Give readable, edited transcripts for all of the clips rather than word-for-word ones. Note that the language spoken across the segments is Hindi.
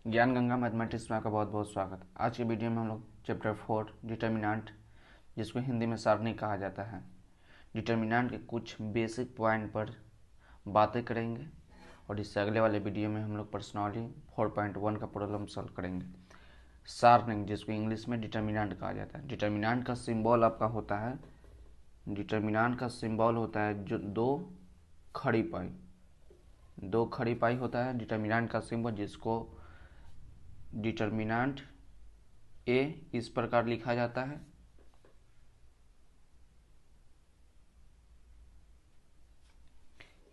ज्ञान गंगा मैथमेटिक्स में आपका बहुत बहुत स्वागत। आज की वीडियो में हम लोग चैप्टर 4 डिटर्मिनेंट, जिसको हिंदी में सारणी कहा जाता है, डिटर्मिनेंट के कुछ बेसिक पॉइंट पर बातें करेंगे और इससे अगले वाले वीडियो में हम लोग पर्सनली 4.1 का प्रॉब्लम सॉल्व करेंगे। सारणी, जिसको इंग्लिश में डिटर्मिनेंट कहा जाता है। डिटर्मिनेंट का सिंबल आपका होता है, डिटर्मिनेंट का सिंबल होता है जो दो खड़ी पाई होता है डिटर्मिनेंट का सिंबल, जिसको डिटर्मिनेंट ए इस प्रकार लिखा जाता है,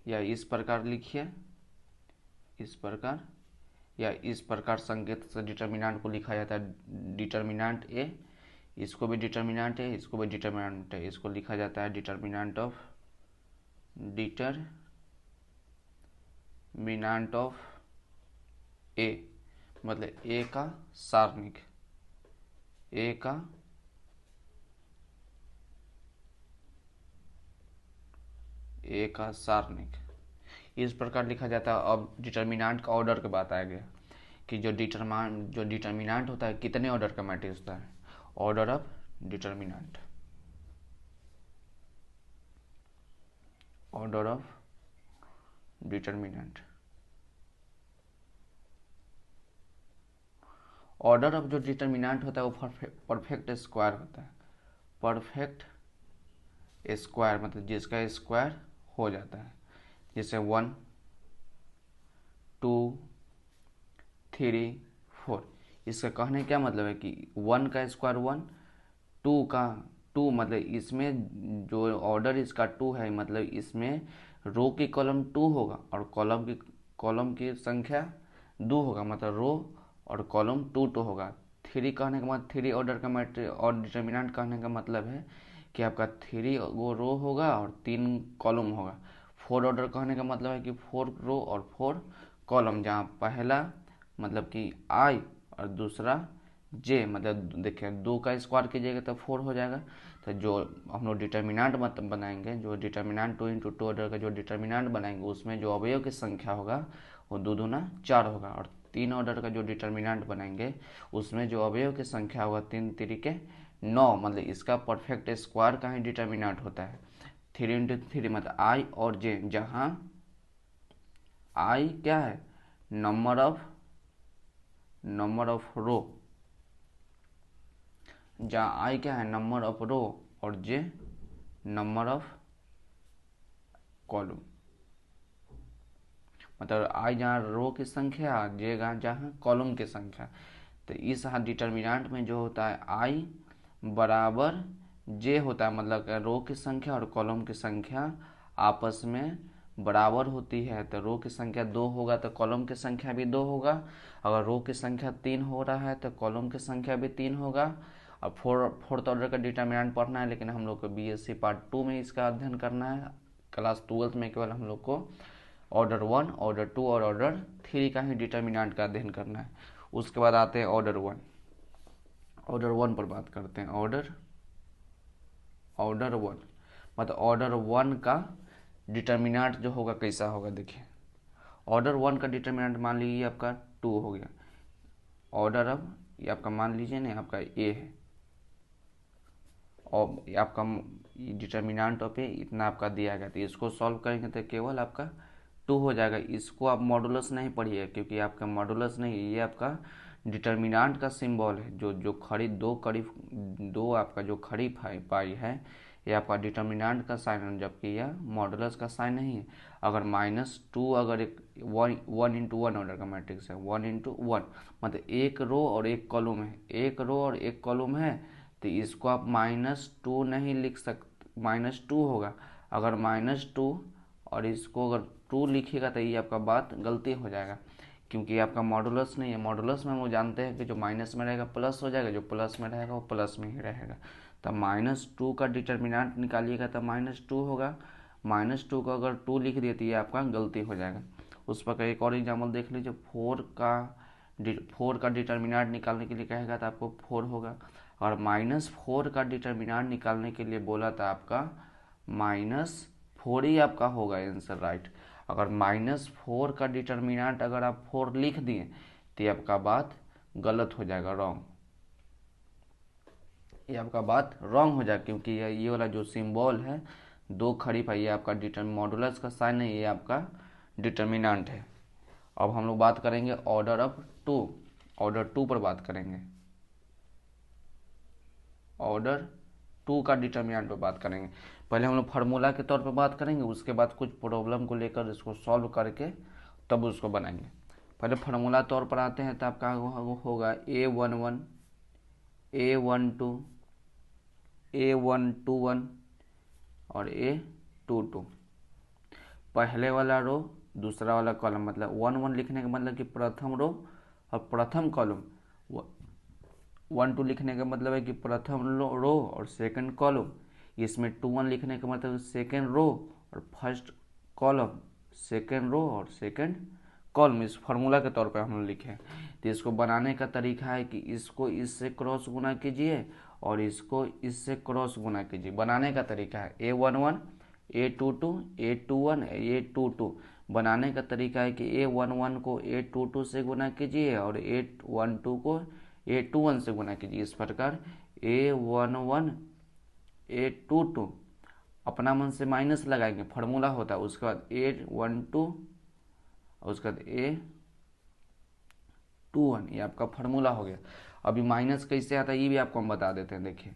या इस प्रकार लिखिए, इस प्रकार या इस प्रकार संकेत से डिटर्मिनेंट को लिखा जाता है। डिटर्मिनेंट ए, इसको भी डिटर्मिनेंट है, इसको भी डिटर्मिनेंट है, इसको लिखा जाता है डिटर्मिनेंट ऑफ ए, मतलब ए का सारणिक, ए का सारणिक इस प्रकार लिखा जाता है। अब डिटर्मिनेंट का ऑर्डर की बात आ गया कि जो डिटर्मिनेंट होता है कितने ऑर्डर का मैट्रिक्स होता है। Order of determinant, order of determinant, order of जो डिटर्मिनेंट होता है वो परफेक्ट स्क्वायर होता है। परफेक्ट स्क्वायर मतलब जिसका स्क्वायर हो जाता है, जैसे 1 2 3 4। इसका कहने क्या मतलब है कि 1 का स्क्वायर 1, 2 का 2, मतलब इसमें जो ऑर्डर इसका 2 है, मतलब इसमें रो की कॉलम 2 होगा और कॉलम की संख्या 2 होगा, मतलब रो और कॉलम 2 2 होगा। 3 कहने का मतलब 3 ऑर्डर का मैट्रिक्स, और डिटर्मिनेंट कहने का मतलब है कि आपका 3 वो रो होगा और 3 कॉलम होगा। 4 ऑर्डर कहने का मतलब है कि 4 रो और 4 कॉलम, जहाँ पहला मतलब कि आई और दूसरा जे, मतलब देखिए 2 का स्क्वायर कीजिएगा तो 4 हो जाएगा। तो जो हम लोग डिटर्मिनेंट मतलब बनाएंगे, जो डिटर्मिनेंट 2 इंटू 2 ऑर्डर का जो डिटर्मिनेंट बनाएंगे, उसमें जो अवयव की संख्या होगा वो 2 दूना 4 होगा। और 3 ऑर्डर का जो डिटर्मिनेंट बनाएंगे, उसमें जो अवयव की संख्या होगा 3 3 9, मतलब इसका परफेक्ट स्क्वायर का ही डिटर्मिनेंट होता है। 3 इंटू 3 मतलब आई और जे, जहाँ आई क्या है, नंबर ऑफ रो, जहाँ आई क्या है, नंबर ऑफ रो, और जे नंबर ऑफ कॉलम, मतलब आई जहाँ रो की संख्या, जे जहाँ कॉलम की संख्या। तो इस डिटर्मिनेंट में जो होता है आई बराबर जे होता है, मतलब रो की संख्या और कॉलम की संख्या आपस में बराबर होती है। तो रो की संख्या 2 होगा तो कॉलम की संख्या भी 2 होगा। अगर रो की संख्या 3 हो रहा है तो कॉलम की संख्या भी 3 होगा। और फोर्थ ऑर्डर का डिटर्मिनेंट पढ़ना है, लेकिन हम लोग को बीएससी पार्ट 2 में इसका अध्ययन करना है। क्लास 12 में केवल हम लोग को ऑर्डर 1, ऑर्डर 2 और ऑर्डर 3 का ही डिटर्मिनेंट का अध्ययन करना है। उसके बाद आते हैं ऑर्डर 1। ऑर्डर 1 पर बात करते हैं। ऑर्डर 1 मतलब ऑर्डर 1 का डिटर्मिनेंट जो होगा कैसा होगा, देखिए। ऑर्डर 1 का डिटर्मिनेंट मान लीजिए आपका 2 हो गया। ऑर्डर अब ये आपका मान लीजिए ना, आपका ए है और आपका डिटर्मिनेंट ऑफ ए इतना आपका दिया गया, तो इसको सॉल्व करेंगे तो केवल आपका 2 हो जाएगा। इसको आप मॉडुलस नहीं पढ़िए, क्योंकि आपका मॉडुलस नहीं, ये आपका डिटर्मिनेंट का सिंबल है। जो खड़ी दो आपका जो खड़ी पाई है, ये आपका डिटर्मिनेंट का साइन है, जबकि यह मॉडुलस का साइन नहीं है। अगर -2, अगर एक 1 इंटू 1 ऑर्डर का मैट्रिक्स है, 1 इंटू 1 मतलब एक रो और एक कॉलम है, एक रो और एक कॉलम है, तो इसको आप -2 नहीं लिख सकते, -2 होगा। अगर -2 और इसको अगर 2 लिखिएगा तो ये आपका बात गलती हो जाएगा, क्योंकि आपका मॉडुलस नहीं है। मॉडुलस में हम लोग जानते हैं कि जो माइनस में रहेगा प्लस हो जाएगा, जो प्लस में रहेगा वो प्लस में ही रहेगा। तो -2 का डिटर्मिनेंट निकालिएगा तो -2 होगा। -2 को अगर 2 लिख दिए तो ये आपका गलती हो जाएगा। उस पर एक और एग्जाम्पल देख लीजिए। 4 का डिटर्मिनेंट निकालने के लिए कहेगा तो आपको 4 होगा। और -4 का डिटर्मिनेंट निकालने के लिए बोला था आपका -4 ही आपका होगा आंसर, राइट। अगर -4 का डिटर्मिनेंट अगर आप 4 लिख दिए तो ये आपका बात गलत हो जाएगा, रॉन्ग। ये आपका बात रॉन्ग हो जाएगा, क्योंकि ये वाला जो सिंबल है 2 खड़ी पाई, ये आपका मॉडुलस का साइन है, ये आपका डिटर्मिनेंट है। अब हम लोग बात करेंगे ऑर्डर ऑफ 2, ऑर्डर 2 पर बात करेंगे, ऑर्डर 2 का डिटर्मिनेंट पर बात करेंगे। पहले हम लोग फार्मूला के तौर पर बात करेंगे, उसके बाद कुछ प्रॉब्लम को लेकर इसको सॉल्व करके तब उसको बनाएंगे। पहले फार्मूला तौर पर आते हैं, तो आपका होगा A11 A12 A121 और A22। पहले वाला रो दूसरा वाला कॉलम, मतलब 1 1 लिखने का मतलब कि प्रथम रो और प्रथम कॉलम, 1 2 लिखने का मतलब है कि प्रथम रो और सेकंड कॉलम। इसमें 2 1 लिखने का मतलब सेकंड रो और फर्स्ट कॉलम, सेकंड रो और सेकंड कॉलम। इस फार्मूला के तौर पर हम लोग लिखे। तो इसको बनाने का तरीका है कि इसको इससे क्रॉस गुना कीजिए और इसको इससे क्रॉस गुना कीजिए। बनाने का तरीका है A11 A22 A21 A22। बनाने का तरीका है कि A11 को A22 से गुना कीजिए और A12 को A21 से गुना कीजिए। इस प्रकार A11 A22 अपना मन से माइनस लगाएंगे, फार्मूला होता है। उसके बाद A12 और उसके बाद A21, ये आपका फार्मूला हो गया। अभी माइनस कैसे आता है ये भी आपको हम बता देते हैं। देखिए,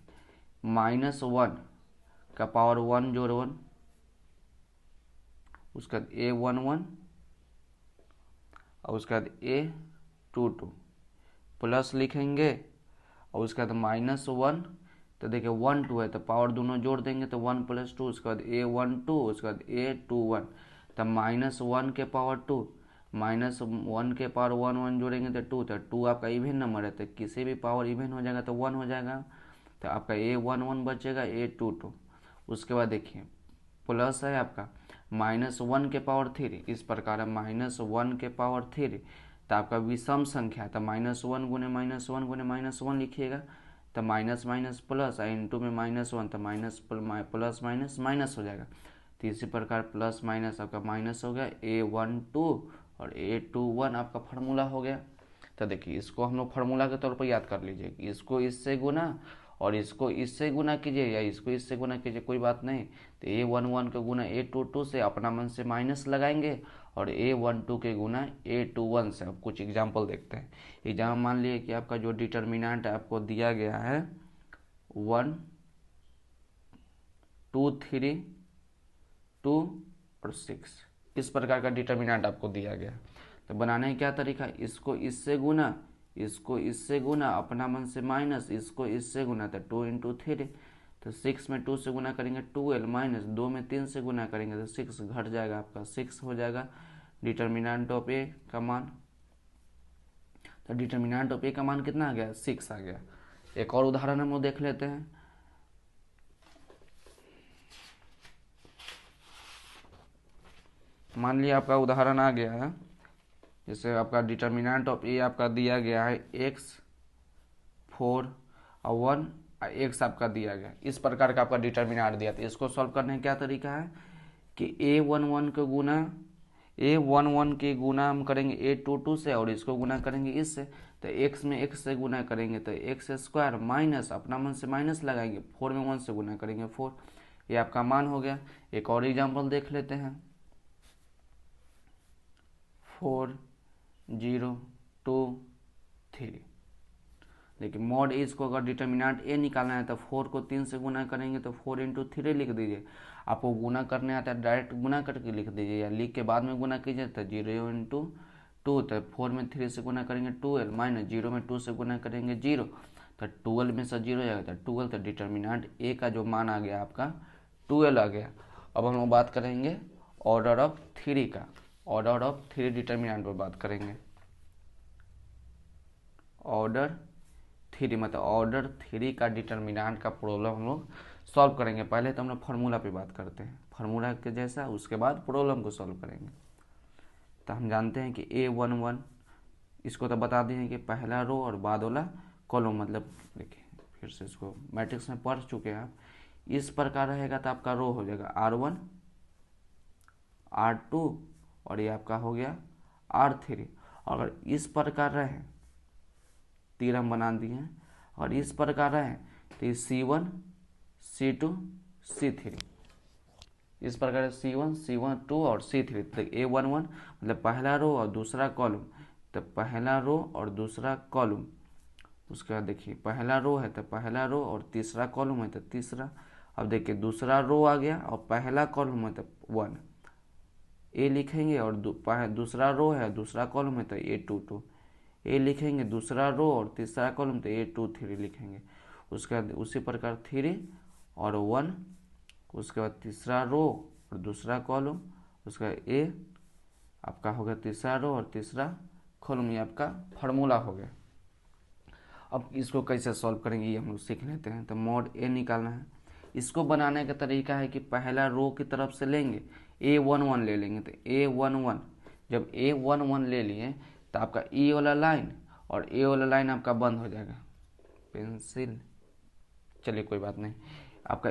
-1 का पावर 1 जोड़ 1, उसके बाद A11 और उसके बाद A22 प्लस लिखेंगे और उसके बाद -1। तो देखिए 1 2 है तो पावर दोनों जोड़ देंगे तो 1 + 2, उसके बाद A12 उसके बाद A21। तो -1 के पावर 2 -1 के पावर 1 1 जोड़ेंगे तो 2, तो 2 आपका इवन नंबर है, तो किसी भी पावर इवन हो जाएगा तो 1 हो जाएगा। तो आपका A11 बचेगा A22। उसके बाद देखिए प्लस है आपका -1 के पावर 3, इस प्रकार है -1 के पावर 3। तो आपका विषम संख्या, तो -1 गुने -1 गुने -1 लिखिएगा, तो माइनस माइनस प्लस, इंटू में -1 तो माइनस प्लस माइनस माइनस हो जाएगा। तो इसी प्रकार प्लस माइनस आपका माइनस हो गया। A12 और A21 आपका फार्मूला हो गया। तो देखिए इसको हम लोग फार्मूला के तौर पर याद कर लीजिए, इसको इससे गुना और इसको इससे गुना कीजिए या इसको इससे गुना कीजिए, कोई बात नहीं। तो A11 का गुना A22 से अपना मन से माइनस लगाएंगे और A12 के गुना A21 से। अब कुछ एग्जाम्पल देखते हैं। एग्जाम मान लिए कि आपका जो डिटर्मिनेंट आपको दिया गया है 1 2 3 2 और 6, इस प्रकार का डिटर्मिनेंट आपको दिया गया। तो बनाने का क्या तरीका, इसको इससे गुना, इसको इससे गुना, अपना मन से माइनस, इसको इससे गुना, तो 2 × 3। तो 6 में 2 से गुना करेंगे 12, माइनस 2 में 3 से गुना करेंगे तो 6 घट जाएगा, आपका 6 हो जाएगा डिटर्मिनेंट ऑफ ए का मान। तो डिटर्मिनेंट ऑफ ए का मान कितना आ गया, 6 आ गया। एक और उदाहरण हम लोग देख लेते हैं। मान लिया आपका उदाहरण आ गया है, जैसे आपका डिटर्मिनेंट ऑफ ए आपका दिया गया है x 4 और 1 और x आपका दिया गया, इस प्रकार का आपका डिटर्मिनेंट दिया। तो इसको सॉल्व करने का क्या तरीका है कि A11 के गुना A11 के गुना हम करेंगे A22 से और इसको गुना करेंगे इससे। तो x में x से गुना करेंगे तो x² माइनस, अपना मन से माइनस लगाएंगे, 4 में 1 से गुना करेंगे 4, ये आपका मान हो गया। एक और एग्जाम्पल देख लेते हैं। 4 0 2 3। देखिए मॉड एज को अगर डिटर्मिनेंट ए निकालना है तो 4 को 3 से गुना करेंगे तो 4 × 3 लिख दीजिए। आपको गुना करने आता है डायरेक्ट गुना करके लिख दीजिए, या लिख के बाद में गुना कीजिए तो 0 × 2। तो 4 में 3 से गुना करेंगे 12, माइनस 0 में 2 से गुना करेंगे 0, तो 12 में से 0 जाएगा तो 12। तो डिटर्मिनेंट ए का जो मान आ गया आपका 12 आ गया। अब हम लोग बात करेंगे ऑर्डर ऑफ 3 का। ऑर्डर ऑफ 3 डिटर्मिनेंट पर बात करेंगे। ऑर्डर 3 मतलब ऑर्डर 3 का डिटर्मिनेंट का प्रॉब्लम हम लोग सॉल्व करेंगे। पहले तो हम लोग फार्मूला पे बात करते हैं, फार्मूला के जैसा, उसके बाद प्रॉब्लम को सॉल्व करेंगे। तो हम जानते हैं कि A11 इसको तो बता दें कि पहला रो और बाद वाला कॉलम, मतलब देखिए फिर से इसको मैट्रिक्स में पढ़ चुके हैं आप। इस प्रकार रहेगा तो आपका रो हो जाएगा R1 R2 और ये आपका हो गया R3। अगर इस प्रकार रहे, तीर हम बना दिए हैं, और इस प्रकार रहे तो ये C1 C2 C3, इस प्रकार C1 C1 2 और C3, तो A11 मतलब पहला रो और दूसरा कॉलम, तो पहला रो और दूसरा कॉलम। उसके बाद देखिए पहला रो है तो पहला रो और तीसरा कॉलम है तो तीसरा। अब देखिए दूसरा रो आ गया और पहला कॉलम है तो 1 ए लिखेंगे, और दूसरा रो है दूसरा कॉलम है तो A22 ए लिखेंगे, दूसरा रो और तीसरा कॉलम तो A23 लिखेंगे। उसके बाद उसी प्रकार 3 और 1, उसके बाद तीसरा रो और दूसरा कॉलम, उसका ए आपका हो गया तीसरा रो और तीसरा कॉलम, ये आपका फार्मूला हो गया। अब इसको कैसे सॉल्व करेंगे ये हम लोग सीख लेते हैं। तो मॉड ए निकालना है। इसको बनाने का तरीका है कि पहला रो की तरफ से लेंगे A11 ले लेंगे, तो A11 जब A11 ले लिए तो आपका E वाला लाइन और A वाला लाइन आपका बंद हो जाएगा। पेंसिल, चलिए कोई बात नहीं, आपका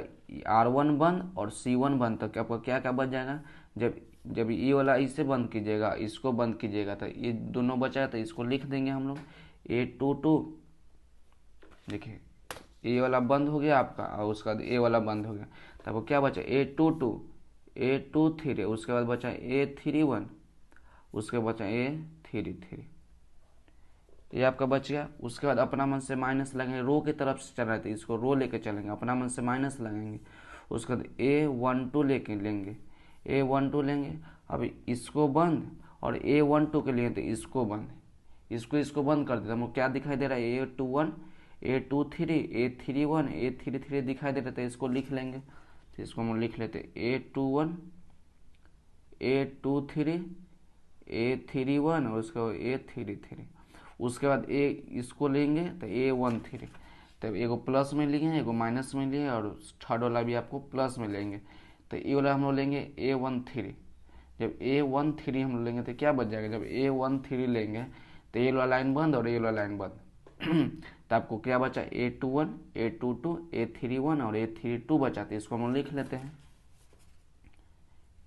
R1 बंद और C1 बंद, तो आपका क्या क्या बच जाएगा, जब E वाला इसे बंद कीजिएगा इसको बंद कीजिएगा तो ये दोनों बचा है, तो इसको लिख देंगे हम लोग A22। देखिए ए वाला बंद हो गया आपका और उसके बाद ए वाला बंद हो गया, तो आपको क्या बचा A22 A23, उसके बाद बचा A31, उसके बाद बचा A33, ये आपका बच गया। उसके बाद अपना मन से माइनस लगाएंगे, रो की तरफ से चल रहा है तो इसको रो लेके चलेंगे, अपना मन से माइनस लगाएंगे। उसके बाद A12 लेके लेंगे, A12 लेंगे, अब इसको बंद और A12 के लिए तो इसको बंद, इसको बंद कर देते, हमको क्या दिखाई दे रहा है A21 A23 A31 A33 दिखाई दे रहा है, इसको लिख लेंगे। तो इसको हम लिख लेते A21 A23 A31 और उसके बाद A33। उसके बाद इसको लेंगे तो A13, तब एगो प्लस में लिए एगो माइनस में लिए और थर्ड वाला भी आपको प्लस में लेंगे। तो ये वाला हम लोग लेंगे A13। जब A13 हम लोग लेंगे तो क्या बच जाएगा, जब A13 लेंगे तो ये वाला लाइन बंद और ये वाला लाइन बंद तो आपको क्या बचा A21 A22 A31 और A32 बचा। तो इसको हम लिख लेते हैं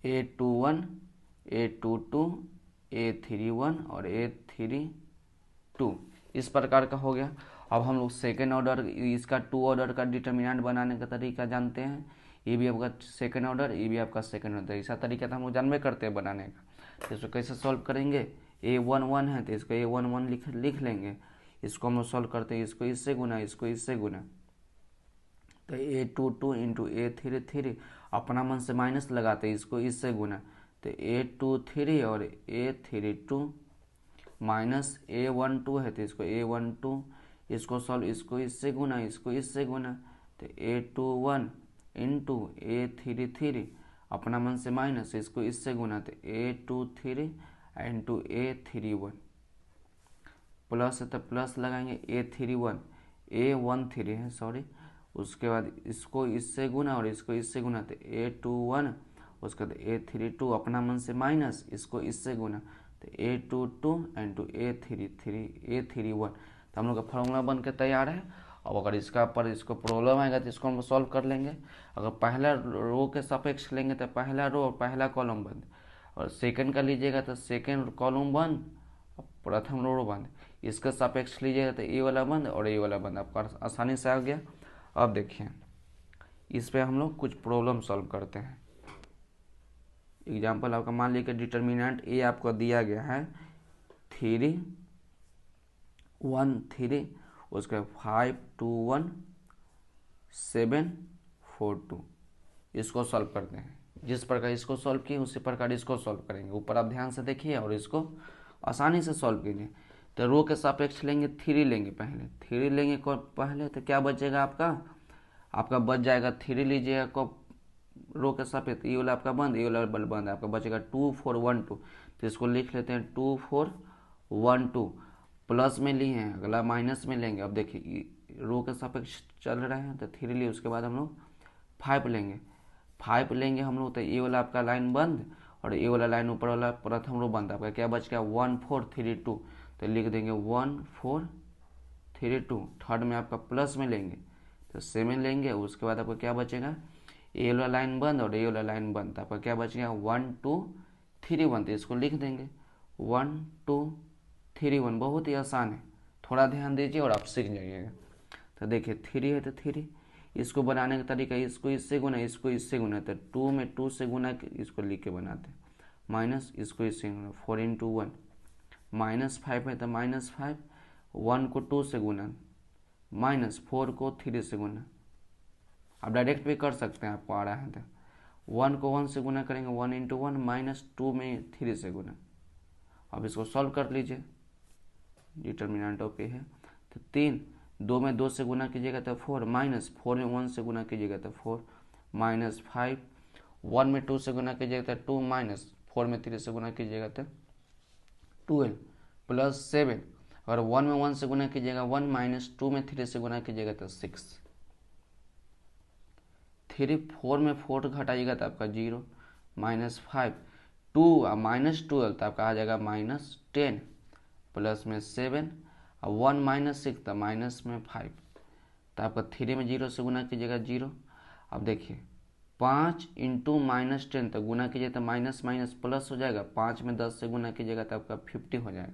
A21 A22 A31 और A32, इस प्रकार का हो गया। अब हम लोग सेकेंड ऑर्डर, इसका 2 ऑर्डर का डिटर्मिनेंट बनाने का तरीका जानते हैं। ये भी आपका सेकेंड ऑर्डर, ये भी आपका सेकेंड ऑर्डर, ऐसा तरीका तो हम लोग जानबे करते हैं बनाने का। तो इसको कैसे सॉल्व करेंगे, A11 है तो इसको A11 लिख लेंगे। इसको हम लोग सॉल्व करते हैं, इसको इससे गुना इसको इससे गुना, तो A22 इंटू A33, अपना मन से माइनस लगाते हैं, इसको इससे गुना, तो A23 और A32 माइनस A12 है तो इसको A12, इसको सॉल्व, इसको इससे गुना इसको इससे गुना, तो A21 इंटू A33, अपना मन से माइनस, इसको इससे गुना, तो A23 इंटू A31, प्लस है तो प्लस लगाएंगे A31 A13 है सॉरी, उसके बाद इसको इससे गुना और इसको इससे गुना, तो A21, उसके बाद A32, अपना मन से माइनस, इसको इससे गुना, तो A22 इंटू A31, तो हम लोग का फॉर्मूला बन के तैयार है। अब अगर इसका पर इसको प्रॉब्लम आएगा तो इसको हम सॉल्व कर लेंगे। अगर पहला रो के सापेक्ष लेंगे तो पहला रो और पहला कॉलम बंद, और सेकंड का लीजिएगा तो सेकंड कॉलम बंद और प्रथम रो बंद। इसका सापेक्ष लीजिएगा तो ए वाला बंद और ए वाला बंद, आपका आसानी से आ गया। अब देखिए इस पे हम लोग कुछ प्रॉब्लम सॉल्व करते हैं। एग्जाम्पल आपका मान लीजिए डिटर्मिनेंट ए आपको दिया गया है 3 1 3, उसके 5 2 1 7 4 2, इसको सॉल्व करते हैं। जिस प्रकार इसको सॉल्व किए उसी प्रकार इसको सॉल्व करेंगे। ऊपर आप ध्यान से देखिए और इसको आसानी से सॉल्व कीजिए। तो रो के सापेक्ष लेंगे 3 लेंगे, पहले 3 लेंगे पहले, तो क्या बचेगा आपका बच जाएगा 3 लीजिएगा को रो के सापेक्ष, ये वाला आपका बंद, ये वाला बंद, आपका बचेगा 2 4 1 2, तो इसको लिख लेते हैं 2 4 1 2, प्लस में लिए हैं, अगला माइनस में लेंगे। अब देखिए रो के सापेक्ष चल रहे हैं तो 3 लिए, उसके बाद हम लोग 5 लेंगे, 5 लेंगे हम लोग, तो ये वाला आपका लाइन बंद और ये वाला लाइन ऊपर वाला प्रथम रो बंद, आपका क्या बच गया 1 4 3 2, तो लिख देंगे 1 4 3 2। थर्ड में आपका प्लस में लेंगे तो 7 लेंगे, उसके बाद आपका क्या बचेगा ए वाला लाइन बंद और ए वाला लाइन बंद, आपका क्या बच गया 1 2 3 1, तो इसको लिख देंगे 1 2 3 1, बहुत ही आसान है, थोड़ा ध्यान दीजिए और आप सीख जाइएगा। तो देखिए 3 है तो 3, इसको बनाने का तरीका इसको इससे गुना, इसको इससे गुना, तो 2 में 2 से गुना इसको लिख के बनाते हैं, माइनस इसको इससे गुना, 4 इंटू 1, -5 है तो -5, 1 को 2 से गुना, -4 को 3 से गुना, आप डायरेक्ट भी कर सकते हैं, आपको आ रहा है तो 1 को 1 से गुना करेंगे, 1 इंटू 1, -2 में 3 से गुना। अब इसको सॉल्व कर लीजिए, डिटर्मिनेंट ऑफ ए है तो 3, 2 में 2 से गुना कीजिएगा तो 4, -4 में 1 से गुना कीजिएगा तो 4, -5, 1 में 2 से गुना कीजिएगा तो 2, -4 में 3 से गुना कीजिएगा तो 12, +7, अगर 1 में 1 से गुना कीजिएगा 1, -2 में 3 से गुना कीजिएगा तो 6, 3 4 में 4 घटाइएगा तो आपका 0, -5, 2 और -12 तो आपका आ जाएगा -10, प्लस में 7 और 1 -6 तो माइनस में 5, तो आपका 3 में 0 से गुना कीजिएगा 0। अब देखिए 5 इंटू -10 तो गुना कीजिए तो माइनस माइनस प्लस हो जाएगा, 5 में 10 से गुना कीजिएगा तो आपका 50 हो जाएगा,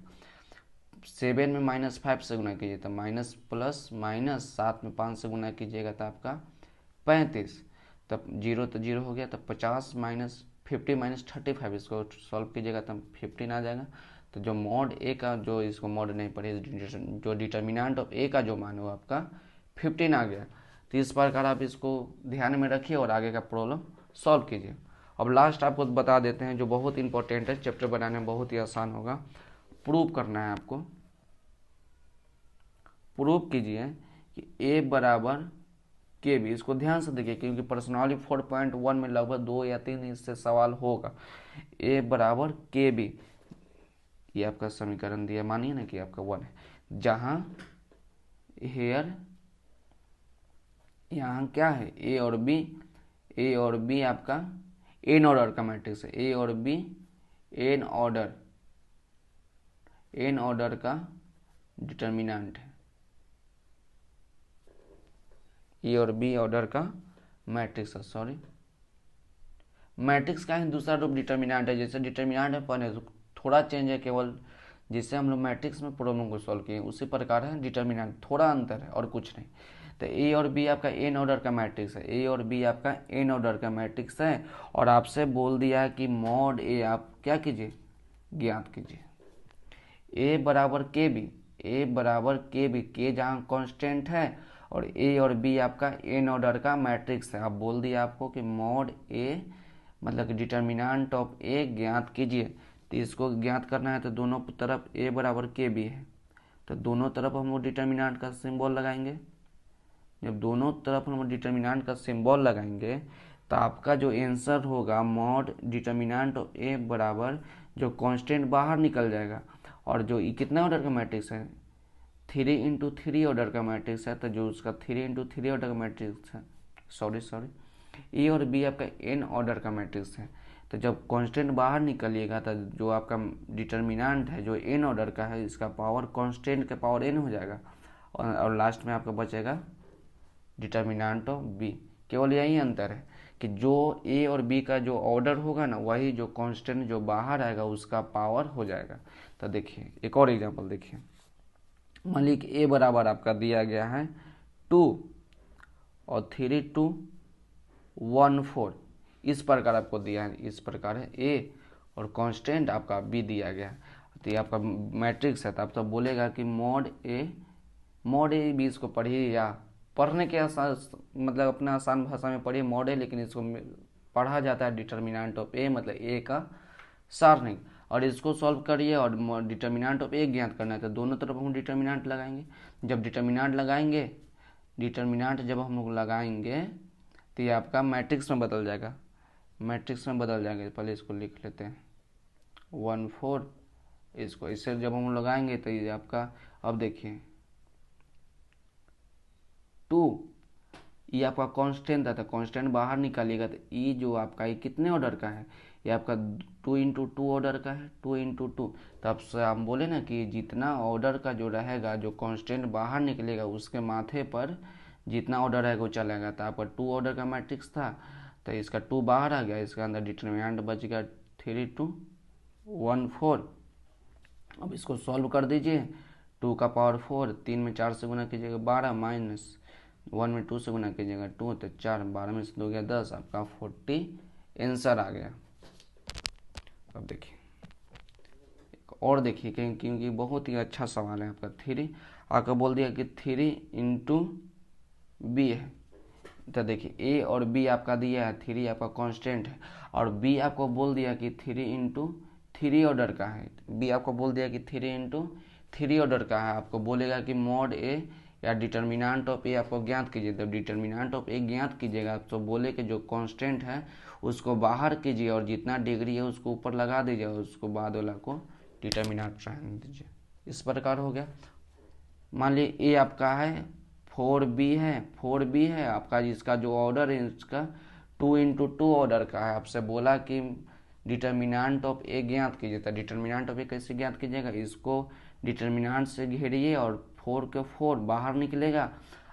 7 में -5 से गुना कीजिए तो माइनस प्लस माइनस, 7 में 5 से गुना कीजिएगा तो आपका 35, तब 0 तो 0 हो गया, तब 50 -50 -35, इसको सॉल्व कीजिएगा तब 15 आ जाएगा। तो जो मॉड ए का, जो इसको मॉड नहीं पढ़े, जो डिटर्मिनेंट ऑफ ए का जो मान हो आपका 15 आ गया। तो इस प्रकार आप इसको ध्यान में रखिए और आगे का प्रॉब्लम सॉल्व कीजिए। अब लास्ट आपको बता देते हैं जो बहुत इंपॉर्टेंट है, चैप्टर बनाने में बहुत ही आसान होगा, प्रूव करना है आपको। प्रूव कीजिए कि ए बराबर के बी, इसको ध्यान से देखिए क्योंकि पर्सनली 4.1 में लगभग 2 या 3 इससे सवाल होगा। ए बराबर के बी, ये आपका समीकरण दिया, मानिए ना कि आपका 1 है, जहां हेयर यहाँ क्या है ए और बी आपका एन ऑर्डर का मैट्रिक्स है, ए और बी एन ऑर्डर का डिटर्मिनेंट है, ए और बी ऑर्डर का मैट्रिक्स है, सॉरी मैट्रिक्स का ही दूसरा रूप डिटर्मिनेंट है। जैसे डिटर्मिनेंट में पहले थोड़ा चेंज है केवल, जिससे हम लोग मैट्रिक्स में प्रॉब्लम को सॉल्व किए उसी प्रकार है डिटर्मिनेंट, थोड़ा अंतर है और कुछ नहीं। तो ए और बी आपका एन ऑर्डर का मैट्रिक्स है, ए और बी आपका एन ऑर्डर का मैट्रिक्स है, और आपसे बोल दिया है कि मॉड ए आप क्या कीजिए, ज्ञात कीजिए। ए बराबर के बी, ए बराबर के बी, के जहाँ कॉन्स्टेंट है और ए और बी आपका एन ऑर्डर का मैट्रिक्स है। अब बोल दिया आपको कि मॉड ए मतलब कि डिटर्मिनेंट ऑफ ए ज्ञात कीजिए। तो इसको ज्ञात करना है तो दोनों तरफ ए बराबर के बी है, तो दोनों तरफ हम लोग डिटर्मिनेंट का सिंबल लगाएंगे। जब दोनों तरफ हम डिटर्मिनेंट का सिंबल लगाएंगे तो आपका जो आंसर होगा मॉड डिटर्मिनेंट ऑफ ए बराबर, जो कांस्टेंट बाहर निकल जाएगा, और जो कितना ऑर्डर का मैट्रिक्स है 3 इंटू 3 ऑर्डर का मैट्रिक्स है, तो जो उसका 3 इंटू 3 ऑर्डर का मैट्रिक्स है, सॉरी ए और बी आपका एन ऑर्डर का मैट्रिक्स है। तो जब कांस्टेंट बाहर निकलिएगा तो जो आपका डिटर्मिनेंट है जो एन ऑर्डर का है, इसका पावर कांस्टेंट का पावर एन हो जाएगा, और लास्ट में आपका बचेगा डिटर्मिनेंट ऑफ बी। केवल यही अंतर है कि जो ए और बी का जो ऑर्डर होगा ना, वही जो कांस्टेंट जो बाहर आएगा उसका पावर हो जाएगा। तो देखिए एक और एग्जांपल देखिए, मान लीजिए कि ए बराबर आपका दिया गया है 2 और 3 2 1 4, इस प्रकार आपको दिया है, इस प्रकार है ए और कांस्टेंट आपका बी दिया गया है। तो ये आपका मैट्रिक्स है, तो आप तो बोलेगा कि मॉड ए बी, इसको पढ़िए या पढ़ने के आसान मतलब अपना आसान भाषा में पढ़िए मॉड ए, लेकिन इसको पढ़ा जाता है डिटर्मिनेंट ऑफ ए मतलब ए का सारणी, और इसको सॉल्व करिए और डिटर्मिनेंट ऑफ ए ज्ञात करना है। तो दोनों तरफ हम डिटर्मिनेंट लगाएंगे। जब डिटर्मिनेंट जब हम लोग लगाएंगे तो ये आपका मैट्रिक्स में बदल जाएगा, पहले इसको लिख लेते हैं 1 4, इसको इससे जब हम लगाएंगे तो ये आपका, अब देखिए 2, ये आपका कांस्टेंट था, तो कांस्टेंट बाहर निकालिएगा तो ई जो आपका ये कितने ऑर्डर का है, ये आपका 2 इंटू 2 ऑर्डर का है, 2 इंटू 2। तब से हम बोले ना कि जितना ऑर्डर का जो रहेगा, जो कांस्टेंट बाहर निकलेगा उसके माथे पर जितना ऑर्डर रहेगा वो चलेगा। तो आपका 2 ऑर्डर का मैट्रिक्स था, तो इसका 2 बाहर आ गया, इसका अंदर डिटर्मिनेंट बच गया 3 2 1 4, अब इसको सॉल्व कर दीजिए। 2 का पावर 4, 3 में 4 से गुना कीजिएगा 12, माइनस 1 में 2 से गुना कीजिएगा 2, तो 4, 12 में से 2 गया 10, आपका 40 आंसर आ गया। अब देखिए और देखिए क्योंकि बहुत ही अच्छा सवाल है आपका। 3 आपका बोल दिया कि 3 इंटू बी है, तो देखिए ए और बी आपका दिया है, 3 आपका कांस्टेंट है और बी आपको बोल दिया कि 3 इंटू 3 ऑर्डर का है। बी आपको बोल दिया कि 3 इंटू 3 ऑर्डर का है। आपको बोलेगा कि मॉड ए या डिटर्मिनेंट ऑफ ए आपको ज्ञात कीजिए, तो डिटर्मिनेंट ऑफ ए ज्ञात कीजिएगा तो बोले कि जो कांस्टेंट है उसको बाहर कीजिए और जितना डिग्री है उसको ऊपर लगा दीजिए और उसको बाद वाला को डिटर्मिनेंट रहने दीजिए। इस प्रकार हो गया। मान लीजिए ए आपका है 4b है आपका, जिसका जो ऑर्डर है इसका 2 इंटू 2 ऑर्डर का है। आपसे बोला कि डिटर्मिनेंट ऑफ ए ज्ञात कीजिए, तो डिटर्मिनेंट ऑफ ए कैसे ज्ञात कीजिएगा, इसको डिटर्मिनेंट से घेरिए और 4 के 4 बाहर निकलेगा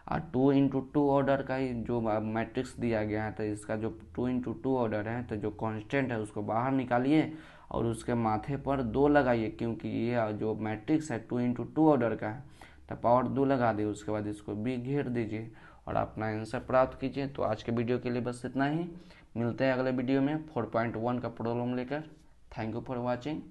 और 2 इंटू 2 ऑर्डर का ही जो मैट्रिक्स दिया गया है, तो इसका जो 2 इंटू 2 ऑर्डर है तो जो कांस्टेंट है उसको बाहर निकालिए और उसके माथे पर 2 लगाइए, क्योंकि ये जो मैट्रिक्स है 2 इंटू 2 ऑर्डर का है तो पावर 2 लगा दिए। उसके बाद इसको भी घेर दीजिए और अपना आंसर प्राप्त कीजिए। तो आज के वीडियो के लिए बस इतना ही, मिलते हैं अगले वीडियो में 4.1 का प्रॉब्लम लेकर। Thank you for watching.